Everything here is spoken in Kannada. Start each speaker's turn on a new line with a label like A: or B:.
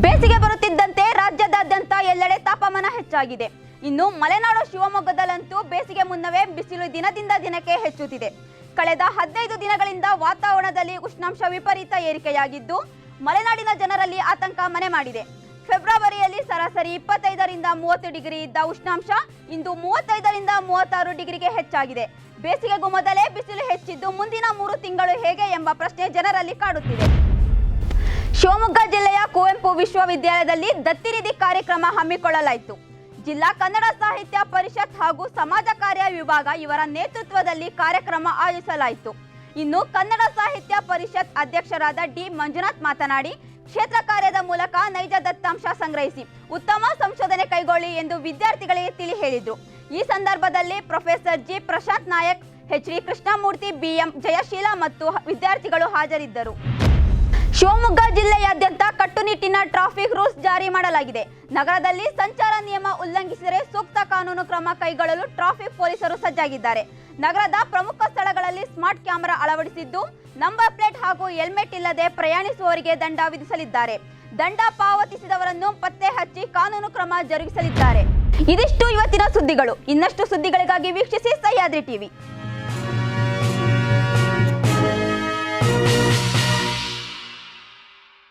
A: ಬೇಸಿಗೆ ಬರುತ್ತಿದ್ದಂತೆ ರಾಜ್ಯದಾದ್ಯಂತ ಎಲ್ಲೆಡೆ ತಾಪಮಾನ ಹೆಚ್ಚಾಗಿದೆ. ಇನ್ನು ಮಲೆನಾಡು ಶಿವಮೊಗ್ಗದಲ್ಲಂತೂ ಬೇಸಿಗೆ ಮುನ್ನವೇ ಬಿಸಿಲು ದಿನದಿಂದ ದಿನಕ್ಕೆ ಹೆಚ್ಚುತ್ತಿದೆ. ಕಳೆದ 15 ದಿನಗಳಿಂದ ವಾತಾವರಣದಲ್ಲಿ ಉಷ್ಣಾಂಶ ವಿಪರೀತ ಏರಿಕೆಯಾಗಿದ್ದು ಮಲೆನಾಡಿನ ಜನರಲ್ಲಿ ಆತಂಕ ಮನೆ ಮಾಡಿದೆ. ಫೆಬ್ರವರಿಯಲ್ಲಿ ಸರಾಸರಿ 25ರಿಂದ 30 ಡಿಗ್ರಿ ಇದ್ದ ಉಷ್ಣಾಂಶ ಇಂದು 35ರಿಂದ 36 ಡಿಗ್ರಿಗೆ ಹೆಚ್ಚಾಗಿದೆ. ಬೇಸಿಗೆಗೂ ಮೊದಲೇ ಬಿಸಿಲು ಹೆಚ್ಚಿದ್ದು ಮುಂದಿನ 3 ತಿಂಗಳು ಹೇಗೆ ಎಂಬ ಪ್ರಶ್ನೆ ಜನರಲ್ಲಿ ಕಾಡುತ್ತಿದೆ. ಶಿವಮೊಗ್ಗ ಜಿಲ್ಲೆಯ ಕುವೆಂಪು ವಿಶ್ವವಿದ್ಯಾಲಯದಲ್ಲಿ ದತ್ತಿನಿಧಿ ಕಾರ್ಯಕ್ರಮ ಹಮ್ಮಿಕೊಳ್ಳಲಾಯಿತು. ಜಿಲ್ಲಾ ಕನ್ನಡ ಸಾಹಿತ್ಯ ಪರಿಷತ್ ಹಾಗೂ ಸಮಾಜ ಕಾರ್ಯ ವಿಭಾಗ ಇವರ ನೇತೃತ್ವದಲ್ಲಿ ಕಾರ್ಯಕ್ರಮ ಆಯೋಜಿಸಲಾಯಿತು. ಇನ್ನು ಕನ್ನಡ ಸಾಹಿತ್ಯ ಪರಿಷತ್ ಅಧ್ಯಕ್ಷರಾದ ಡಿ ಮಂಜುನಾಥ್ ಮಾತನಾಡಿ, ಕ್ಷೇತ್ರ ಕಾರ್ಯದ ಮೂಲಕ ನೈಜ ದತ್ತಾಂಶ ಸಂಗ್ರಹಿಸಿ ಉತ್ತಮ ಸಂಶೋಧನೆ ಕೈಗೊಳ್ಳಿ ಎಂದು ವಿದ್ಯಾರ್ಥಿಗಳಿಗೆ ತಿಳಿ ಹೇಳಿದರು. ಈ ಸಂದರ್ಭದಲ್ಲಿ professor G Prashant Nayak, H D Krishnamurthy, BM Jayasheela ಮತ್ತು ವಿದ್ಯಾರ್ಥಿಗಳು ಹಾಜರಿದ್ದರು. ಶಿವಮೊಗ್ಗ ಜಿಲ್ಲೆಯಾದ್ಯಂತ ಕಟ್ಟುನಿಟ್ಟಿನ ಟ್ರಾಫಿಕ್ ರೂಲ್ಸ್ ಜಾರಿ ಮಾಡಲಾಗಿದೆ. ನಗರದಲ್ಲಿ ಸಂಚಾರ ನಿಯಮ ಉಲ್ಲಂಘಿಸಿದರೆ ಸೂಕ್ತ ಕಾನೂನು ಕ್ರಮ ಕೈಗೊಳ್ಳಲು ಟ್ರಾಫಿಕ್ ಪೊಲೀಸರು ಸಜ್ಜಾಗಿದ್ದಾರೆ. ನಗರದ ಪ್ರಮುಖ ಸ್ಥಳಗಳಲ್ಲಿ ಸ್ಮಾರ್ಟ್ ಕ್ಯಾಮೆರಾ ಅಳವಡಿಸಿದ್ದು ನಂಬರ್ ಪ್ಲೇಟ್ ಹಾಗೂ ಹೆಲ್ಮೆಟ್ ಇಲ್ಲದೆ ಪ್ರಯಾಣಿಸುವವರಿಗೆ ದಂಡ ವಿಧಿಸಲಿದ್ದಾರೆ. ದಂಡ ಪಾವತಿಸಿದವರನ್ನು ಪತ್ತೆ ಹಚ್ಚಿ ಕಾನೂನು ಕ್ರಮ ಜರುಗಿಸಲಿದ್ದಾರೆ. ಇದಿಷ್ಟು ಇವತ್ತಿನ ಸುದ್ದಿಗಳು. ಇನ್ನಷ್ಟು ಸುದ್ದಿಗಳಿಗಾಗಿ ವೀಕ್ಷಿಸಿ ಸಹ್ಯಾದ್ರಿ ಟಿವಿ.